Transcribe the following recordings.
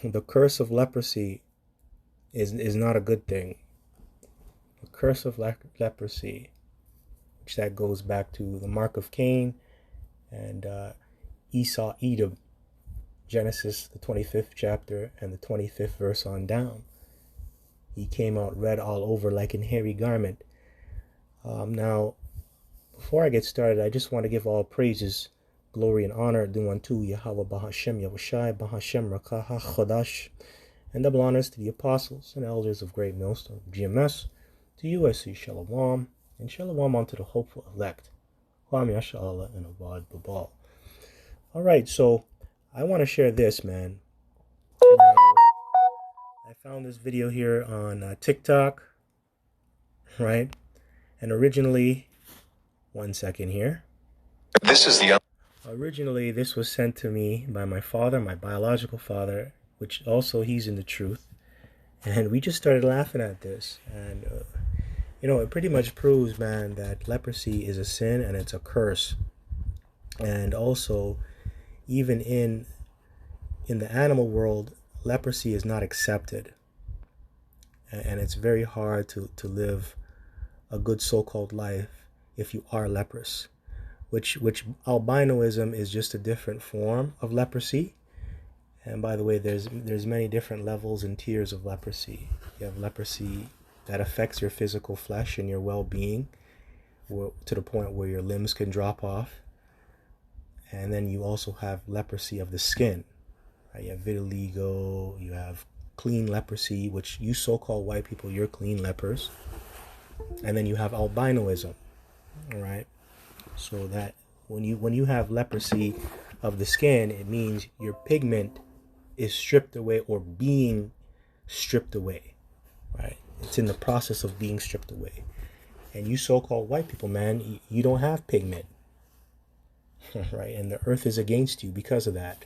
The curse of leprosy is not a good thing. The curse of leprosy, which that goes back to the mark of Cain and Esau, Edom, Genesis, the 25th chapter and the 25th verse on down. He came out red all over like an hairy garment. Now, before I get started, I just want to give all praises, glory, and honor due unto Yahweh Bahashem Yahushai Bahashem Rakaha Chodash, and double honors to the apostles and elders of Great Millstone GMS, to USC Shalom, and Shalom unto the hopeful elect. Kwam Yashallah and Avad Babal. All right, so I want to share this, man. Now, I found this video here on TikTok, right? And originally, one second here. Originally, this was sent to me by my father, my biological father, which also he's in the truth. And we just started laughing at this. And, it pretty much proves, man, that leprosy is a sin and it's a curse. And also, even in the animal world, leprosy is not accepted. And it's very hard to live a good so-called life if you are leprous, which albinoism is just a different form of leprosy. And by the way, there's many different levels and tiers of leprosy. You have leprosy that affects your physical flesh and your well-being to the point where your limbs can drop off. And then you also have leprosy of the skin. Right? You have vitiligo, you have clean leprosy, which you so-called white people, you're clean lepers. And then you have albinoism, all right? So that when you have leprosy of the skin, it means your pigment is stripped away or being stripped away, right? It's in the process of being stripped away. And you so-called white people, man, you don't have pigment, right? And the earth is against you because of that.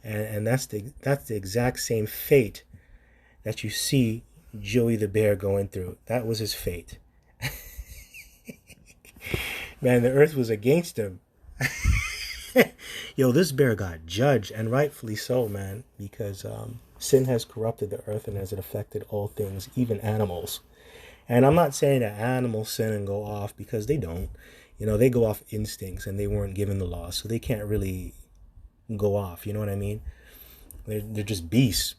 And that's the exact same fate that you see Joey the bear going through. That was his fate. Man, the earth was against him. Yo, this bear got judged, and rightfully so, man, because sin has corrupted the earth and has it affected all things, even animals. And I'm not saying that animals sin and go off, because they don't. They go off instincts, and they weren't given the law, so they can't really go off. You know what I mean? They're just beasts.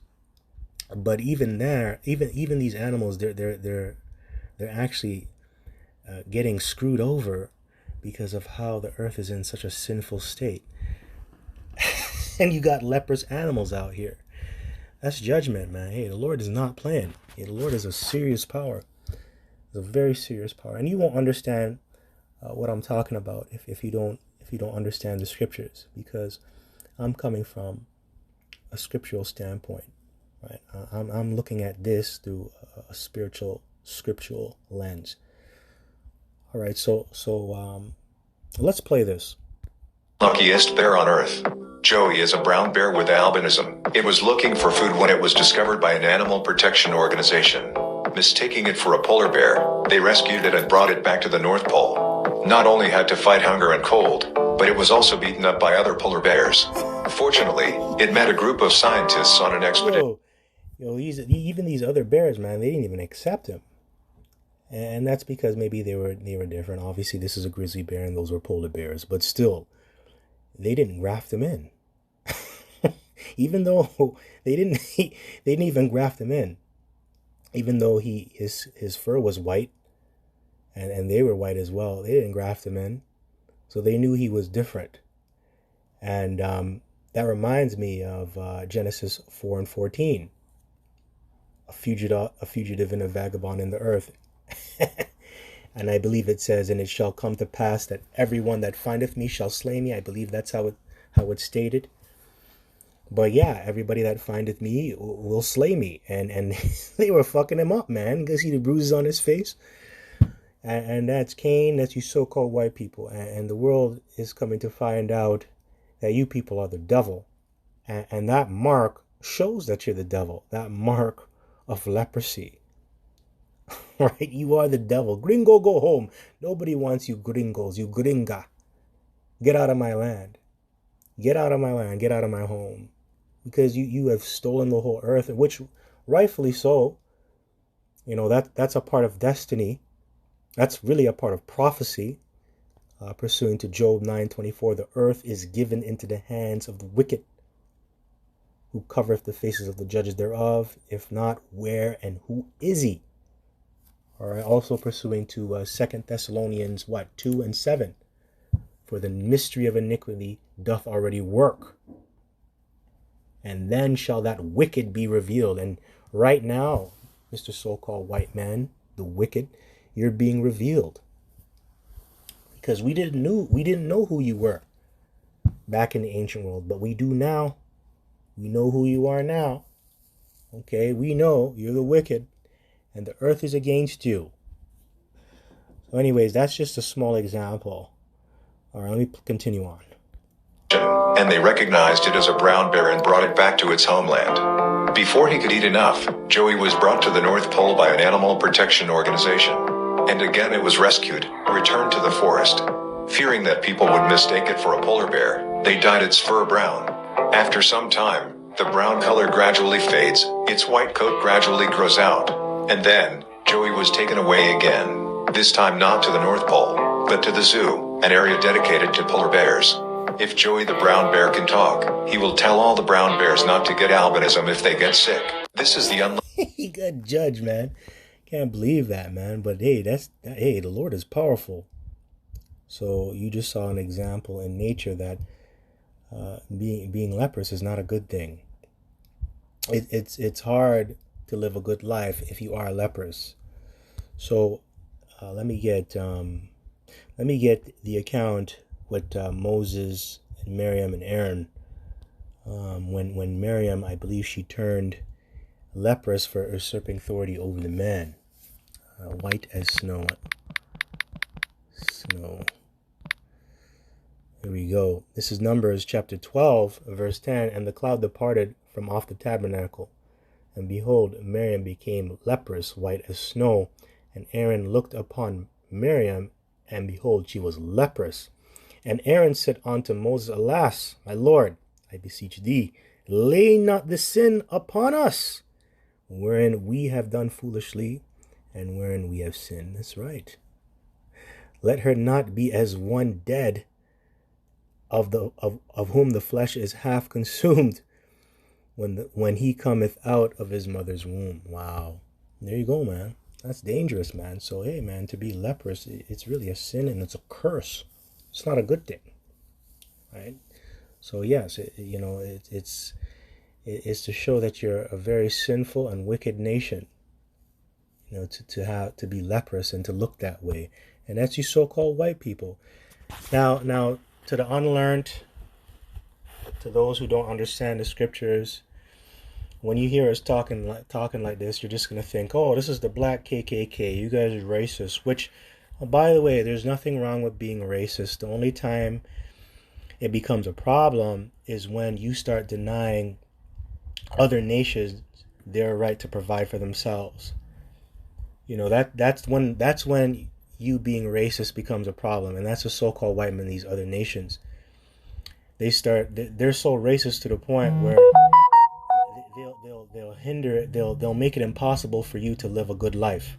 But even there, even these animals, they're actually getting screwed over because of how the earth is in such a sinful state. And you got leprous animals out here. That's judgment, man. Hey, the Lord is not playing. Hey, the Lord is a serious power. It's a very serious power, and you won't understand what I'm talking about if you don't understand the scriptures, because I'm coming from a scriptural standpoint. Right, I'm looking at this through a scriptural lens. All right, so let's play this. Luckiest bear on earth. Joey is a brown bear with albinism. It was looking for food when it was discovered by an animal protection organization. Mistaking it for a polar bear, they rescued it and brought it back to the North Pole. Not only had to fight hunger and cold, but it was also beaten up by other polar bears. Fortunately, it met a group of scientists on an expedition. Even these other bears, man, they didn't even accept him. And that's because maybe they were different. Obviously, this is a grizzly bear and those were polar bears. But still, they didn't graft him in. Even though they didn't even graft him in. Even though his fur was white and they were white as well, they didn't graft him in. So they knew he was different. And that reminds me of Genesis 4 and 14. A fugitive and a vagabond in the earth. And I believe it says, and it shall come to pass that everyone that findeth me shall slay me. I believe that's how it's stated. But yeah, everybody that findeth me will slay me. And they were fucking him up, man. You can see the bruises on his face. And that's Cain, that's you so-called white people. And the world is coming to find out that you people are the devil. And that mark shows that you're the devil. That mark of leprosy. Right? You are the devil. Gringo, go home. Nobody wants you gringos, you gringa. Get out of my land. Get out of my land. Get out of my home. because you have stolen the whole earth, which rightfully so. That's a part of destiny. That's really a part of prophecy. Pursuant to Job 9:24, the earth is given into the hands of the wicked, who covereth the faces of the judges thereof. If not, where and who is he? All right. Also pursuing to 2 Thessalonians 2:7, for the mystery of iniquity doth already work, and then shall that wicked be revealed. And right now, Mr. So-called white man, the wicked, you're being revealed, because we didn't know who you were back in the ancient world, but we do now. We know who you are now. Okay, we know you're the wicked, and the earth is against you. So anyways, that's just a small example. All right, let me continue on. And they recognized it as a brown bear and brought it back to its homeland. Before he could eat enough, Joey was brought to the North Pole by an animal protection organization. And again it was rescued, returned to the forest. Fearing that people would mistake it for a polar bear, they dyed its fur brown. After some time, the brown color gradually fades, its white coat gradually grows out. And then, Joey was taken away again. This time not to the North Pole, but to the zoo, an area dedicated to polar bears. If Joey the brown bear can talk, he will tell all the brown bears not to get albinism if they get sick. This is the He got judged, man. Can't believe that, man. But hey, the Lord is powerful. So you just saw an example in nature that being leprous is not a good thing. It's hard to live a good life if you are leprous. So let me get the account with Moses and Miriam and Aaron. When Miriam, I believe she turned leprous for usurping authority over the man. White as snow. Here we go. This is Numbers chapter 12, verse 10. And the cloud departed from off the tabernacle. And behold, Miriam became leprous, white as snow. And Aaron looked upon Miriam, and behold, she was leprous. And Aaron said unto Moses, Alas, my Lord, I beseech thee, lay not the sin upon us, wherein we have done foolishly, and wherein we have sinned. That's right. Let her not be as one dead, of whom the flesh is half consumed, when he cometh out of his mother's womb. Wow. There you go, man. That's dangerous, man. So hey, man, to be leprous, it's really a sin and it's a curse. It's not a good thing, right? So yes, it's to show that you're a very sinful and wicked nation. To be leprous and to look that way, and that's you so-called white people. Now, to the unlearned, to those who don't understand the scriptures, when you hear us talking like this, you're just gonna think, oh, this is the black KKK. You guys are racist. Which, by the way, there's nothing wrong with being racist. The only time it becomes a problem is when you start denying other nations their right to provide for themselves. That's when you being racist becomes a problem, and that's the so-called white men in these other nations. They're so racist to the point where they'll make it impossible for you to live a good life,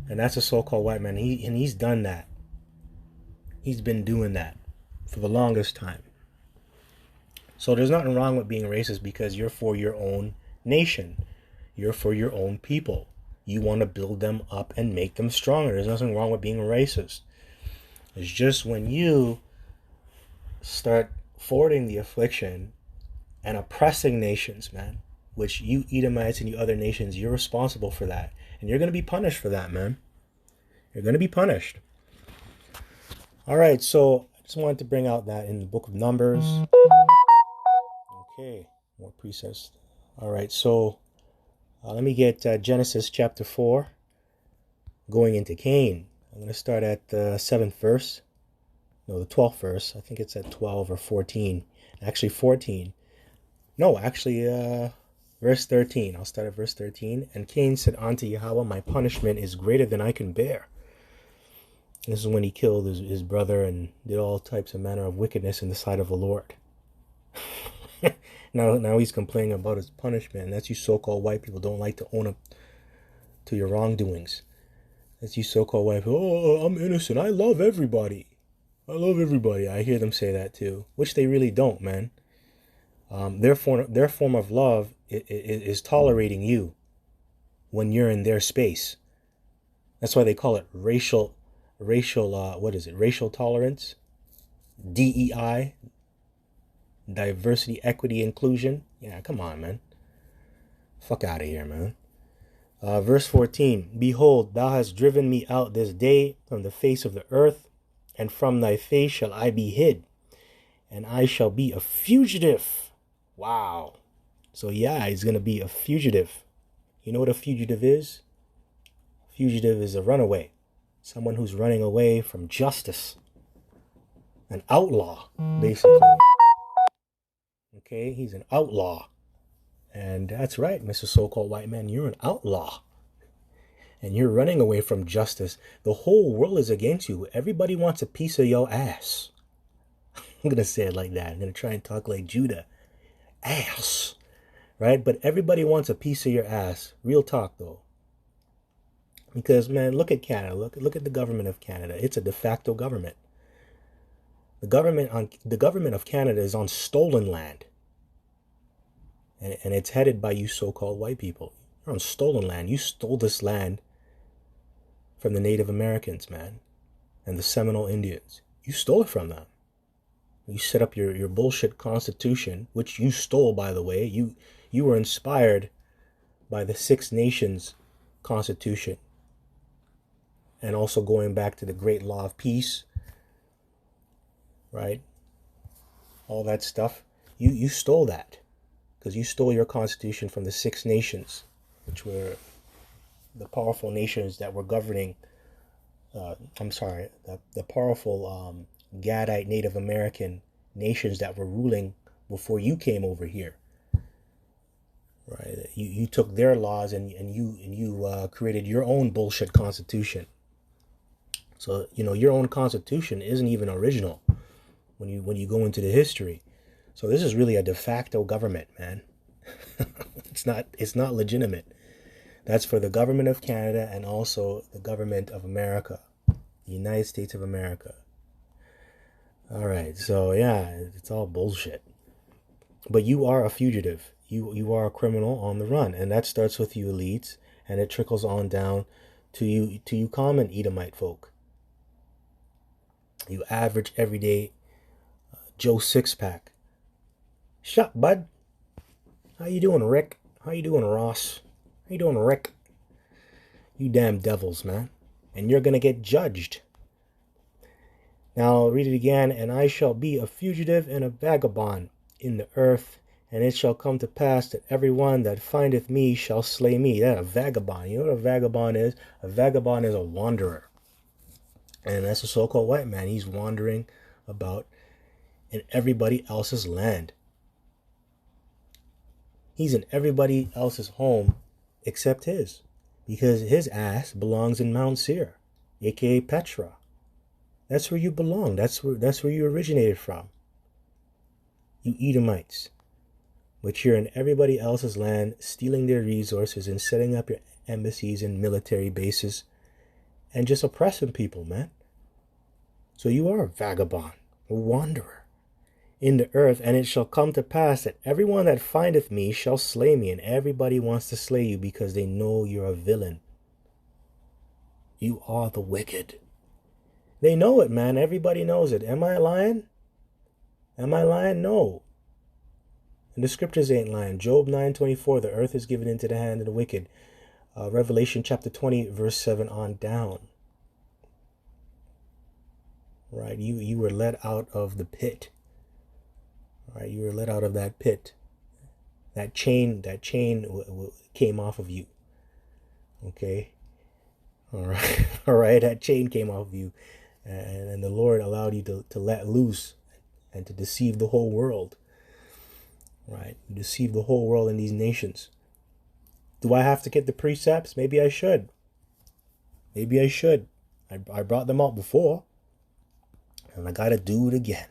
and that's a so-called white man. He's done that. He's been doing that for the longest time. So there's nothing wrong with being racist because you're for your own nation. You're for your own people. You want to build them up and make them stronger. There's nothing wrong with being racist. It's just when you start forwarding the affliction and oppressing nations, man, which you Edomites and you other nations, you're responsible for that. And you're going to be punished for that, man. You're going to be punished. All right, so I just wanted to bring out that in the book of Numbers. Okay, more precepts. All right, so let me get Genesis chapter 4, going into Cain. I'm going to start at the 7th verse. No, the 12th verse. I think it's at 12 or 14. Actually, 14. No, actually, verse 13. I'll start at verse 13. And Cain said unto Yahweh, my punishment is greater than I can bear. This is when he killed his brother and did all types of manner of wickedness in the sight of the Lord. Now he's complaining about his punishment, and that's you so-called white people don't like to own up to your wrongdoings. That's you so-called white people. Oh, I'm innocent. I love everybody. I love everybody. I hear them say that too, which they really don't, man. Their form of love is tolerating you when you're in their space. That's why they call it racial. What is it? Racial tolerance, DEI, diversity, equity, inclusion. Yeah, come on, man. Fuck out of here, man. Verse 14. Behold, thou hast driven me out this day from the face of the earth, and from thy face shall I be hid, and I shall be a fugitive. Wow. So yeah, he's gonna be a fugitive. You know what a fugitive is? Fugitive is a runaway. Someone who's running away from justice. An outlaw, basically. Okay, he's an outlaw. And that's right, Mr. So-called white man, you're an outlaw. And you're running away from justice. The whole world is against you. Everybody wants a piece of your ass. I'm going to say it like that. I'm going to try and talk like Judah. Ass. Right? But everybody wants a piece of your ass. Real talk, though. Because, man, look at Canada. Look at the government of Canada. It's a de facto government. The government of Canada is on stolen land. And it's headed by you so-called white people. You're on stolen land. You stole this land from the Native Americans, man. And the Seminole Indians. You stole it from them. You set up your bullshit constitution, which you stole, by the way. You were inspired by the Six Nations Constitution. And also going back to the Great Law of Peace. Right? All that stuff. You stole that. Because you stole your constitution from the Six Nations, which were the powerful nations that were governing, the powerful Gadite Native American nations that were ruling before you came over here. Right? You took their laws and you created your own bullshit constitution. So, your own constitution isn't even original when you go into the history. So this is really a de facto government, man. It's not legitimate. That's for the government of Canada and also the government of America, the United States of America. All right, so yeah, it's all bullshit. But you are a fugitive. You are a criminal on the run, and that starts with you elites, and it trickles on down to you common Edomite folk. You average everyday Joe Six-Pack. Shut, bud. How you doing, Rick? How you doing, Ross? How you doing, Rick? You damn devils, man. And you're going to get judged. Now, I'll read it again. And I shall be a fugitive and a vagabond in the earth, and it shall come to pass that everyone that findeth me shall slay me. That a vagabond. You know what a vagabond is? A vagabond is a wanderer. And that's a so-called white man. He's wandering about in everybody else's land. He's in everybody else's home except his, because his ass belongs in Mount Seir, aka Petra. That's where you belong. That's where you originated from. You Edomites. But you're in everybody else's land, stealing their resources and setting up your embassies and military bases and just oppressing people, man. So you are a vagabond, a wanderer in the earth, and it shall come to pass that everyone that findeth me shall slay me. And everybody wants to slay you because they know you're a villain. You are the wicked. They know it, man. Everybody knows it. Am I lying? Am I lying? No. And the scriptures ain't lying. Job 9:24, the earth is given into the hand of the wicked. Revelation chapter 20, verse 7 on down. Right? You were let out of the pit. Right, you were let out of that pit. That chain came off of you. Okay? All right. All right, that chain came off of you. And the Lord allowed you to let loose and to deceive the whole world. Right? You deceive the whole world in these nations. Do I have to get the precepts? Maybe I should. Maybe I should. I brought them out before. And I got to do it again.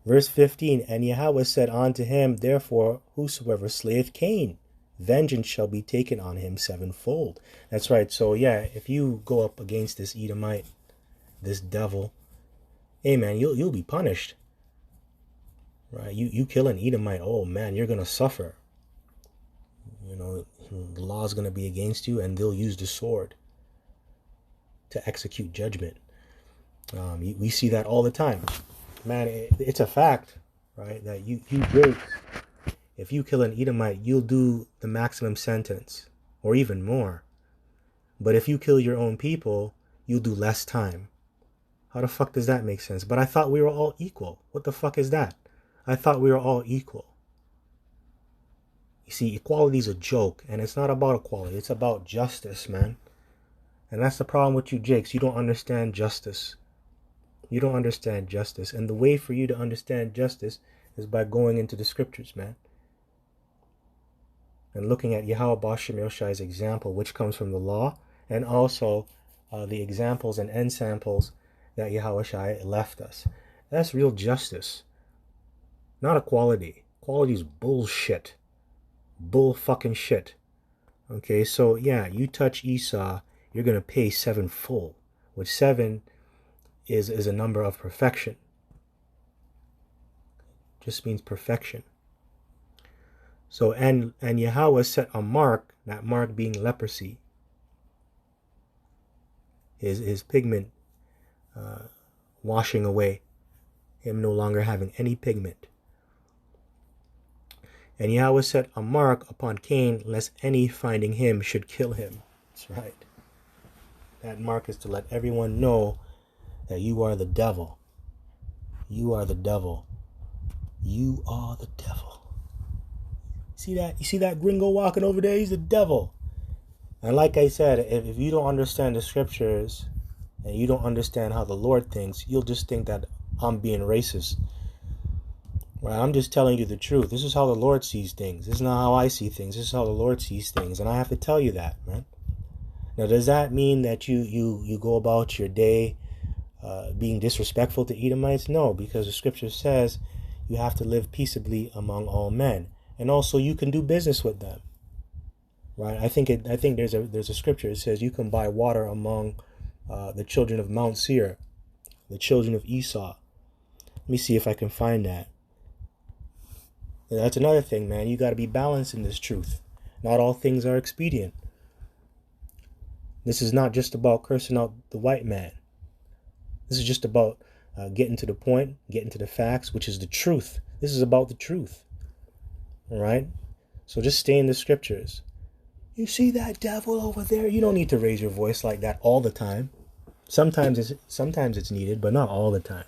Verse 15, and Yahweh said unto him, therefore, whosoever slayeth Cain, vengeance shall be taken on him sevenfold. That's right. So yeah, if you go up against this Edomite, this devil, hey man, you'll be punished. Right? You kill an Edomite, oh man, you're gonna suffer. You know, the law is gonna be against you, and they'll use the sword to execute judgment. We see that all the time. Man, it's a fact, right? That you Jakes, if you kill an Edomite, you'll do the maximum sentence, or even more. But if you kill your own people, you'll do less time. How the fuck does that make sense? But I thought we were all equal. What the fuck is that? I thought we were all equal. You see, equality is a joke, and it's not about equality. It's about justice, man. And that's the problem with you Jakes. You don't understand justice. You don't understand justice. And the way for you to understand justice is by going into the scriptures, man. And looking at Yahweh Bashem Yoshai's example, which comes from the law, and also the examples and ensamples that Yahweh Shai left us. That's real justice. Not equality. Equality is bullshit. Bull fucking shit. Okay, so yeah, you touch Esau, you're going to pay sevenfold, which 7 is a number of perfection. Just means perfection. So, and Yahweh set a mark, that mark being leprosy, his pigment washing away, him no longer having any pigment. And Yahweh set a mark upon Cain, lest any finding him should kill him. That's right. That mark is to let everyone know that you are the devil. You are the devil. You are the devil. See that? You see that gringo walking over there? He's the devil. And like I said, if you don't understand the scriptures and you don't understand how the Lord thinks, you'll just think that I'm being racist. Right? I'm just telling you the truth. This is how the Lord sees things. This is not how I see things. This is how the Lord sees things. And I have to tell you that, man. Now, does that mean that you go about your day being disrespectful to Edomites? No, because the scripture says you have to live peaceably among all men. And also you can do business with them. Right? I think there's a scripture that says you can buy water among the children of Mount Seir, the children of Esau. Let me see if I can find that. And that's another thing, man. You got to be balanced in this truth. Not all things are expedient. This is not just about cursing out the white man. This is just about getting to the point, getting to the facts, which is the truth. This is about the truth. All right? So just stay in the scriptures. You see that devil over there? You don't need to raise your voice like that all the time. Sometimes it's needed, but not all the time.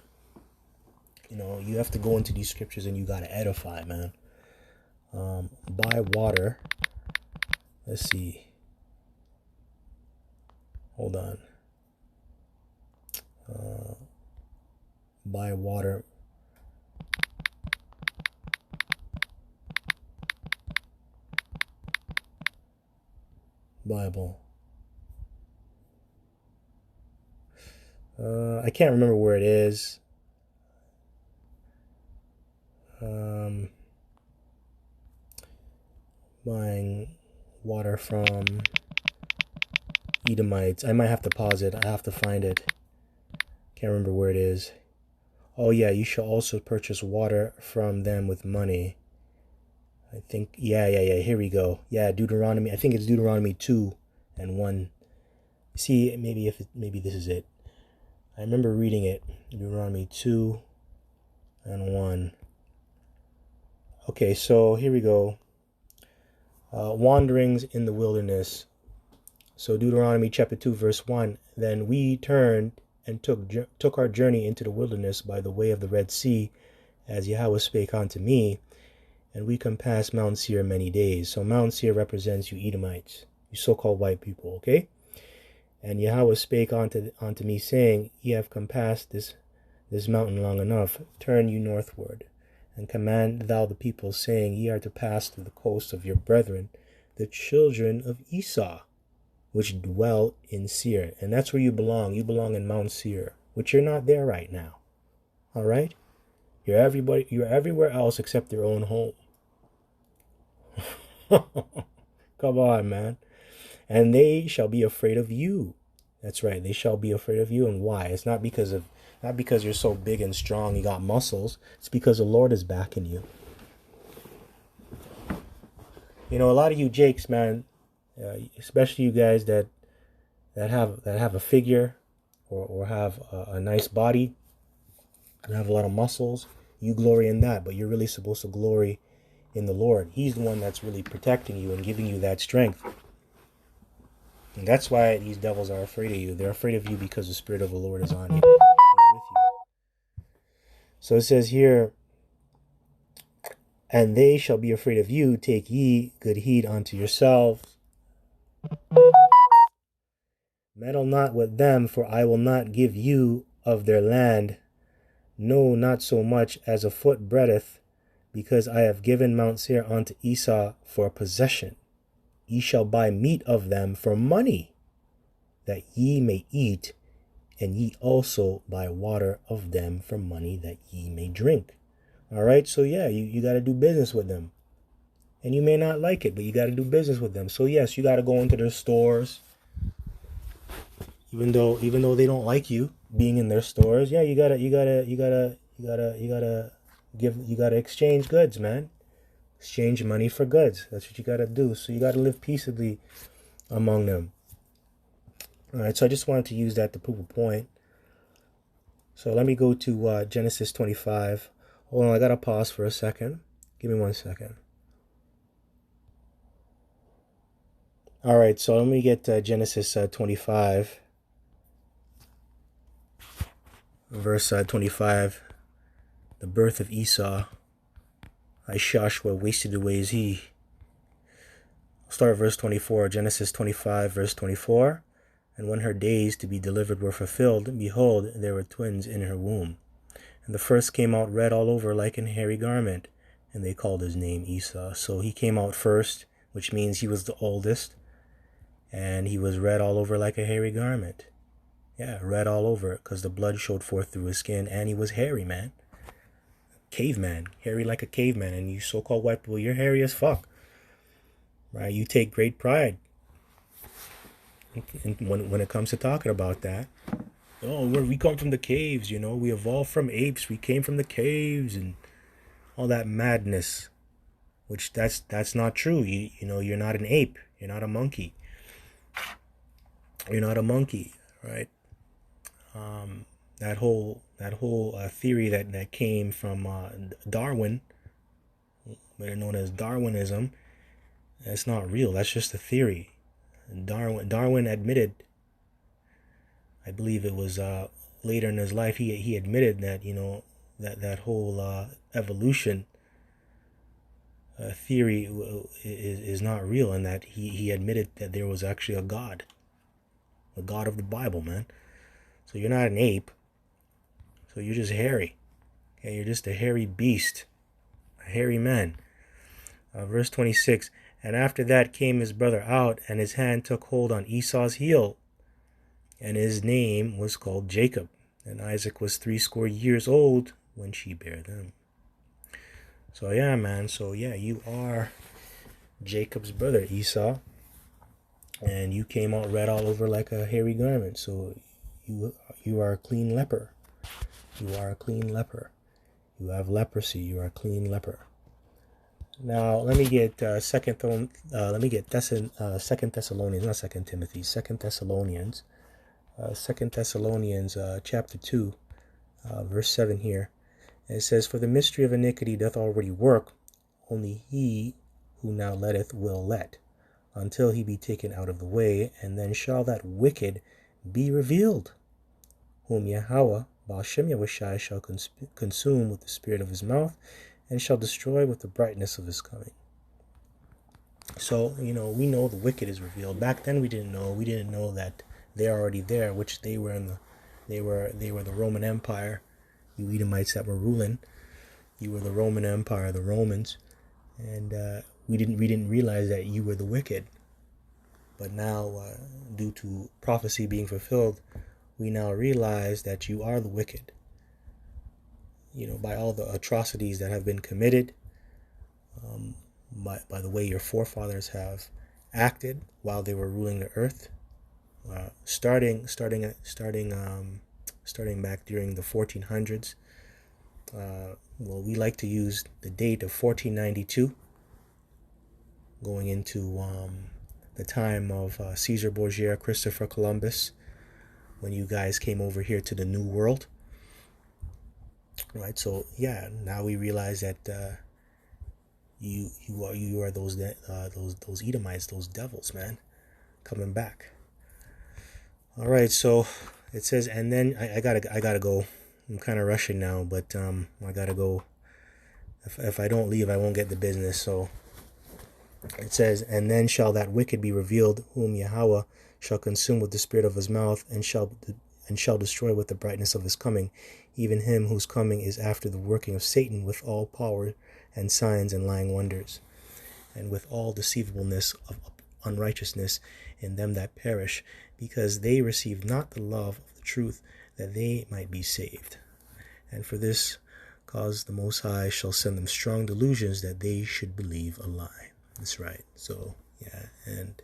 You know, you have to go into these scriptures and you got to edify, man. Buy water. Let's see. Hold on. Buy water. Bible. I can't remember where it is. Buying water from Edomites. I might have to pause it. I have to find it. Can't remember where it is. Oh yeah, you shall also purchase water from them with money. I think, yeah, here we go. Yeah, Deuteronomy, I think it's Deuteronomy 2:1. See, maybe this is it. I remember reading it, Deuteronomy 2:1. Okay, so here we go. Wanderings in the wilderness. So Deuteronomy chapter 2, verse 1. Then we turned and took our journey into the wilderness by the way of the Red Sea, as Yahweh spake unto me, and we compassed Mount Seir many days. So Mount Seir represents you Edomites, you so-called white people, okay? And Yahweh spake unto me, saying, Ye have compassed this mountain long enough. Turn you northward, and command thou the people, saying, Ye are to pass through the coast of your brethren, the children of Esau, which dwell in Seir. And that's where you belong. You belong in Mount Seir, which you're not there right now. All right? You're everywhere else except your own home. Come on, man. And they shall be afraid of you. That's right. They shall be afraid of you. And why? It's not because you're so big and strong, you got muscles. It's because the Lord is backing you. You know, a lot of you Jakes, man, especially you guys that have a figure or have a nice body and have a lot of muscles, you glory in that, but you're really supposed to glory in the Lord. He's the one that's really protecting you and giving you that strength. And that's why these devils are afraid of you. They're afraid of you because the Spirit of the Lord is on you. He's with you. So it says here, and they shall be afraid of you. Take ye good heed unto yourselves. Meddle not with them, for I will not give you of their land, no, not so much as a foot breadth, because I have given Mount Seir unto Esau for a possession. Ye shall buy meat of them for money, that ye may eat, and ye also buy water of them for money, that ye may drink. All right, so yeah, you got to do business with them. And you may not like it, but you got to do business with them. So yes, you got to go into their stores, even though they don't like you being in their stores. Yeah, you gotta exchange goods, man. Exchange money for goods. That's what you gotta do. So you gotta live peaceably among them. All right. So I just wanted to use that to prove a point. So let me go to Genesis 25. Hold on, I gotta pause for a second. Give me 1 second. All right. So let me get Genesis 25. Verse 25, the birth of Esau. Joshua wasted away as he. I'll start at verse 24, Genesis 25, verse 24. And when her days to be delivered were fulfilled, behold, there were twins in her womb. And the first came out red all over like an hairy garment, and they called his name Esau. So he came out first, which means he was the oldest, and he was red all over like a hairy garment. Yeah, red all over it because the blood showed forth through his skin, and he was hairy, man. Caveman, hairy like a caveman. And you so-called white people, you're hairy as fuck, right? You take great pride when it comes to talking about that. Oh, we come from the caves, you know. We evolved from apes. We came from the caves and all that madness, which that's not true. You know, you're not an ape. You're not a monkey. You're not a monkey, right? That whole theory that came from Darwin, better known as Darwinism, that's not real. That's just a theory. Darwin admitted, I believe it was later in his life, he admitted that, you know, that whole evolution theory is not real, and that he admitted that there was actually a God of the Bible, man. So you're not an ape. So you're just hairy. Okay, you're just a hairy beast, a hairy man. Verse 26, and after that came his brother out, and his hand took hold on Esau's heel, and his name was called Jacob. And Isaac was 80 years old when she bare them. So yeah, man. So yeah, you are Jacob's brother, Esau, and you came out red all over like a hairy garment. So you are a clean leper. You are a clean leper. You have leprosy. You are a clean leper. Now let me get Second Thessalonians, not Second Timothy, Second Thessalonians, chapter 2, verse 7 here. And it says, "For the mystery of iniquity doth already work; only he who now letteth will let, until he be taken out of the way, and then shall that wicked be revealed, whom Yahweh Ba'ashem Yahushai shall consume with the spirit of his mouth, and shall destroy with the brightness of his coming." So, you know, we know the wicked is revealed. Back then we didn't know. We didn't know that they're already there, which they were they were the Roman Empire. You Edomites that were ruling. You were the Roman Empire, the Romans. And we didn't realize that you were the wicked. But now, due to prophecy being fulfilled, we now realize that you are the wicked. by all the atrocities that have been committed, by the way your forefathers have acted while they were ruling the earth, starting back during the 1400s. Well, we like to use the date of 1492, going into the time of Caesar Borgia, Christopher Columbus, when you guys came over here to the New World. Right, so yeah, now we realize that you are those Edomites, those devils, man, coming back. All right, so it says, and then I gotta go. I'm kind of rushing now, but I gotta go. If I don't leave, I won't get the business. So it says, and then shall that wicked be revealed, whom Yahweh shall consume with the spirit of his mouth, and shall destroy with the brightness of his coming, even him whose coming is after the working of Satan, with all power and signs and lying wonders, and with all deceivableness of unrighteousness in them that perish, because they receive not the love of the truth, that they might be saved. And for this cause the Most High shall send them strong delusions, that they should believe a lie. That's right. So yeah, and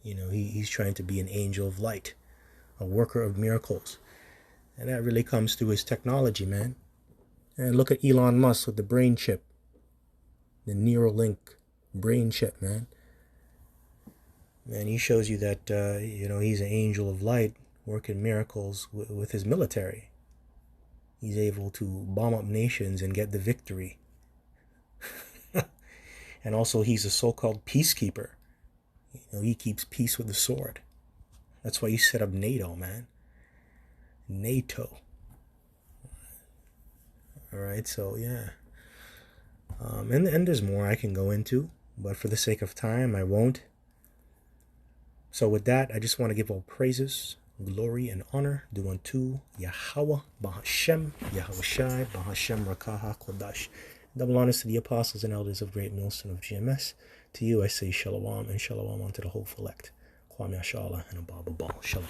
he's trying to be an angel of light, a worker of miracles, and that really comes through his technology, man. And look at Elon Musk with the brain chip, the Neuralink brain chip, man. Man, he shows you that he's an angel of light working miracles with his military. He's able to bomb up nations and get the victory. And also, he's a so-called peacekeeper. He keeps peace with the sword. That's why he set up NATO, man. NATO. All right, so yeah. And there's more I can go into, but for the sake of time, I won't. So with that, I just want to give all praises, glory, and honor due unto Yahweh, Bahashem, Yahweh Shai, Bahashem Rakaha Kodash. Double honors to the apostles and elders of Great Millstone of GMS. To you I say shalom, and shalom unto the hopeful elect. Kwame Ashala and Ababa Ball. Shalom.